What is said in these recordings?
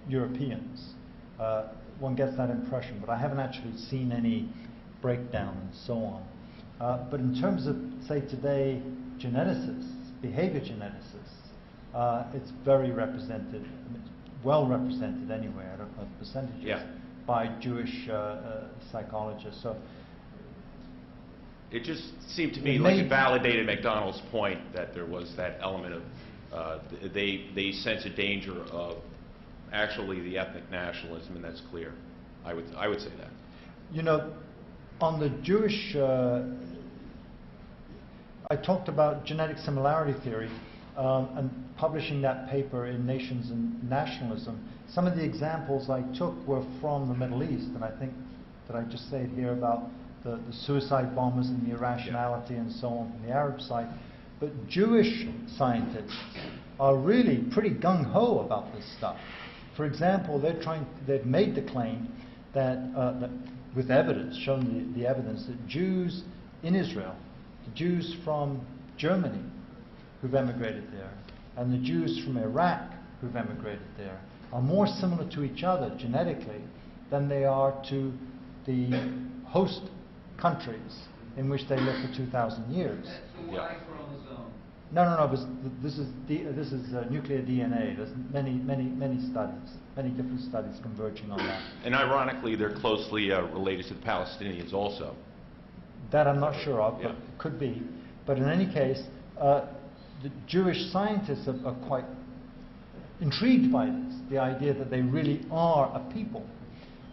Europeans. One gets that impression, but I haven't actually seen any breakdown and so on. But in terms of, say, today, geneticists, behavior geneticists, it's very represented, I mean, it's well represented anyway, I don't know the percentages, by Jewish psychologists. So it just seemed to me like it validated MacDonald's point that there was that element of, they sense a danger of actually the ethnic nationalism, and that's clear. I would say that. You know, on the Jewish, I talked about genetic similarity theory and publishing that paper in Nations and Nationalism. Some of the examples I took were from the Middle East, and I think that I just said here about the suicide bombers and the irrationality and so on from the Arab side. But Jewish scientists are really pretty gung-ho about this stuff. For example, they've made the claim that, with evidence, shown the evidence that Jews in Israel, the Jews from Germany who've emigrated there, and the Jews from Iraq who've emigrated there, are more similar to each other genetically than they are to the host countries in which they lived for 2,000 years. That's the Y chromosome. No. This is nuclear DNA. There's many studies, many different studies converging on that. And ironically, they're closely related to the Palestinians also. That I'm not sure of, but could be. But in any case, the Jewish scientists are quite intrigued by this, the idea that they really are a people,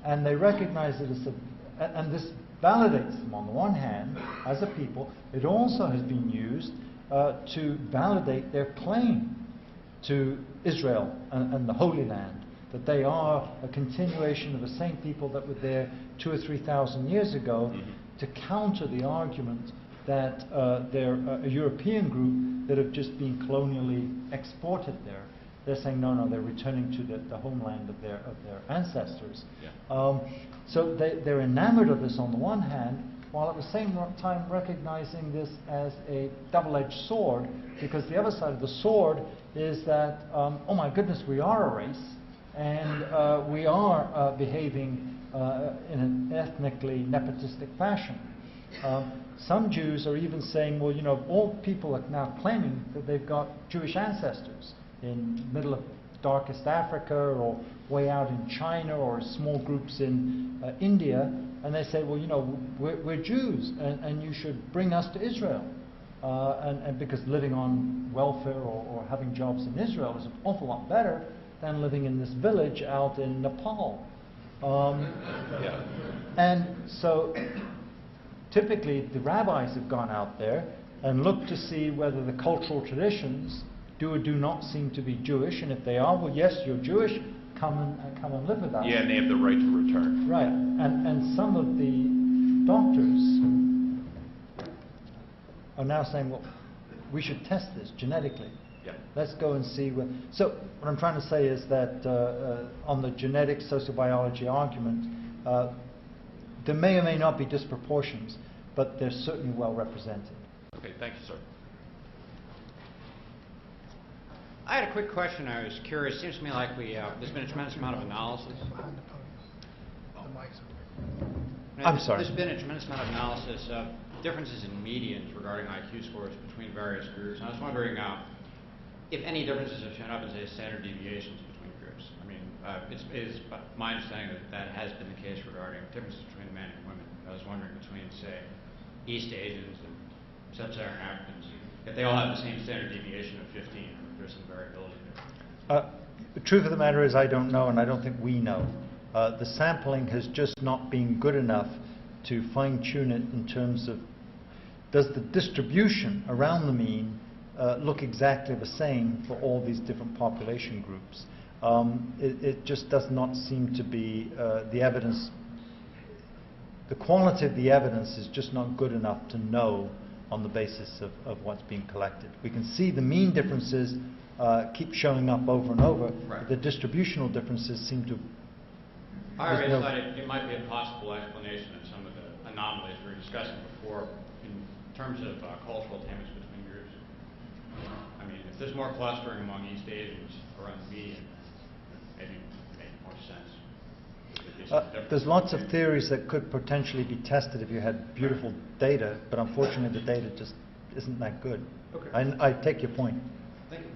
and they recognize it as and this validates them on the one hand as a people. It also has been used to validate their claim to Israel and the Holy Land, that they are a continuation of the same people that were there 2,000 or 3,000 years ago, to counter the argument that they're a European group that have just been colonially exported there. They're saying no, they're returning to the homeland of their ancestors. So they're enamored of this on the one hand, while at the same time recognizing this as a double-edged sword, because the other side of the sword is that, oh my goodness, we are a race, and we are behaving in an ethnically nepotistic fashion. Some Jews are even saying, well, you know, all people are now claiming that they've got Jewish ancestors in the middle of darkest Africa, or way out in China, or small groups in India, and they say, well, you know, we're Jews, and you should bring us to Israel. And because living on welfare or having jobs in Israel is an awful lot better than living in this village out in Nepal. And so typically the rabbis have gone out there and looked to see whether the cultural traditions do or do not seem to be Jewish, and if they are, well, yes, you're Jewish, come and live with us. Yeah, and they have the right to return. Right, and some of the doctors are now saying, well, we should test this genetically. Let's go and see what. So what I'm trying to say is that on the genetic sociobiology argument, there may or may not be disproportions, but they're certainly well represented. Okay, thank you, sir. I had a quick question. I was curious. It seems to me like there's been a tremendous amount of analysis. I'm sorry. There's been a tremendous amount of analysis of differences in medians regarding IQ scores between various groups. And I was wondering if any differences have shown up as standard deviations between groups. I mean, it is my understanding that has been the case regarding differences between men and women. I was wondering between, say, East Asians and Sub-Saharan Africans, if they all have the same standard deviation of 15, or if there's some variability there. The truth of the matter is I don't know, and I don't think we know. The sampling has just not been good enough to fine-tune it in terms of, does the distribution around the mean look exactly the same for all these different population groups? It just does not seem to be the evidence. The quality of the evidence is just not good enough to know on the basis of what's being collected. We can see the mean differences keep showing up over and over, but the distributional differences seem to... I already thought it might be a possible explanation of some of the anomalies we were discussing before in terms of cultural attainments between groups. I mean, if there's more clustering among East Asians around the median, There's lots of theories that could potentially be tested if you had beautiful data, but unfortunately the data just isn't that good. Okay. I take your point. Thank you.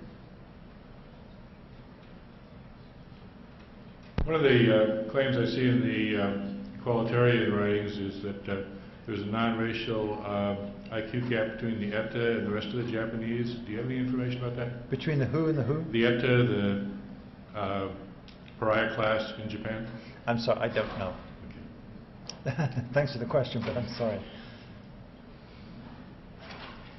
One of the claims I see in the equalitarian writings is that there's a non-racial IQ gap between the ETA and the rest of the Japanese. Do you have any information about that? Between the who and the who? The ETA, the pariah class in Japan? I'm sorry, I don't know. Okay. Thanks for the question, but I'm sorry.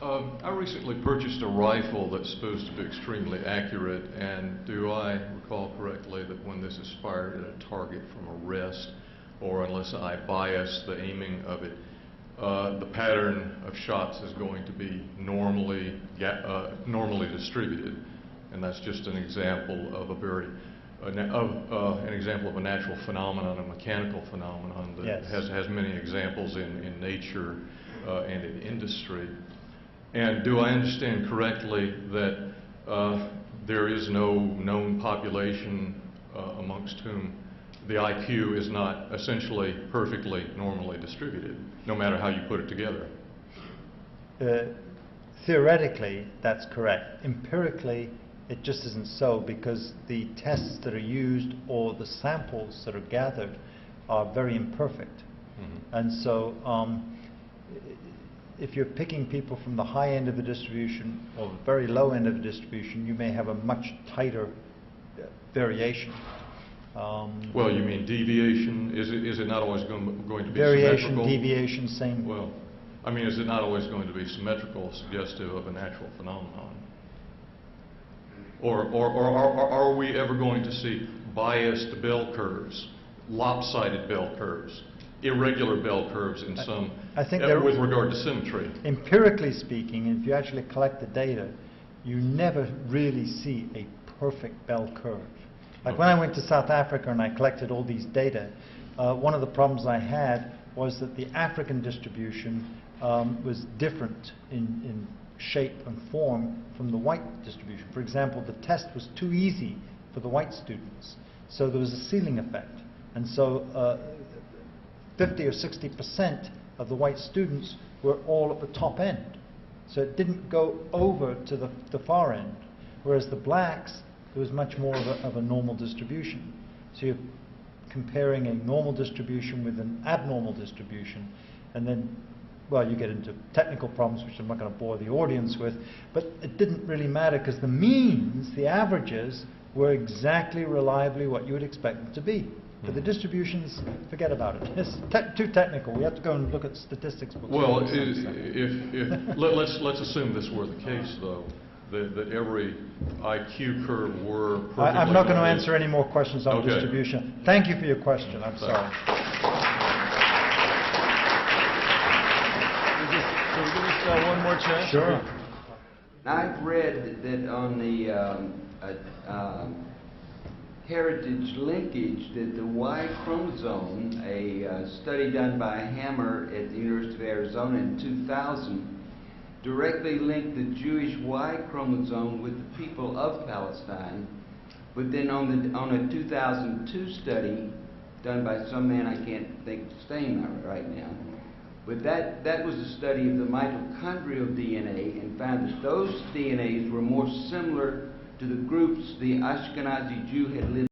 I recently purchased a rifle that's supposed to be extremely accurate, and do I recall correctly that when this is fired at a target from a rest, or unless I bias the aiming of it, the pattern of shots is going to be normally distributed, and that's just an example of an example of a natural phenomenon, a mechanical phenomenon that Yes. has many examples in nature and in industry. And do I understand correctly that there is no known population amongst whom the IQ is not essentially perfectly normally distributed, no matter how you put it together? Theoretically, that's correct. Empirically, it just isn't so, because the tests that are used or the samples that are gathered are very imperfect. Mm-hmm. And so if you're picking people from the high end of the distribution or the very low end of the distribution, you may have a much tighter variation. Well, you mean deviation? Is it not always going to be Variation, symmetrical? deviation, same. Well, I mean, is it not always going to be symmetrical, suggestive of a natural phenomenon? Or are we ever going to see biased bell curves, lopsided bell curves, irregular bell curves in some, I think with regard to symmetry? Empirically speaking, if you actually collect the data, you never really see a perfect bell curve. Like when I went to South Africa and I collected all these data, one of the problems I had was that the African distribution was different in shape and form from the white distribution. For example, the test was too easy for the white students, so there was a ceiling effect. And so 50 or 60% of the white students were all at the top end. So it didn't go over to the far end. Whereas the blacks, there was much more of a normal distribution. So you're comparing a normal distribution with an abnormal distribution, and then, well, you get into technical problems, which I'm not going to bore the audience with, but it didn't really matter because the means, the averages, were exactly reliably what you would expect them to be. But the distributions, forget about it. It's too technical. We have to go and look at statistics books. Well, let's assume this were the case, though, that every IQ curve were perfectly. I'm not going to answer any more questions on Okay. distribution. Thank you for your question. I'm sorry. Can we give us one more chance? Sure. I've read that on the heritage linkage that the Y chromosome, a study done by Hammer at the University of Arizona in 2000, directly linked the Jewish Y chromosome with the people of Palestine. But then on a 2002 study done by some man, I can't think of his name right now, but that was a study of the mitochondrial DNA and found that those DNAs were more similar to the groups the Ashkenazi Jew had lived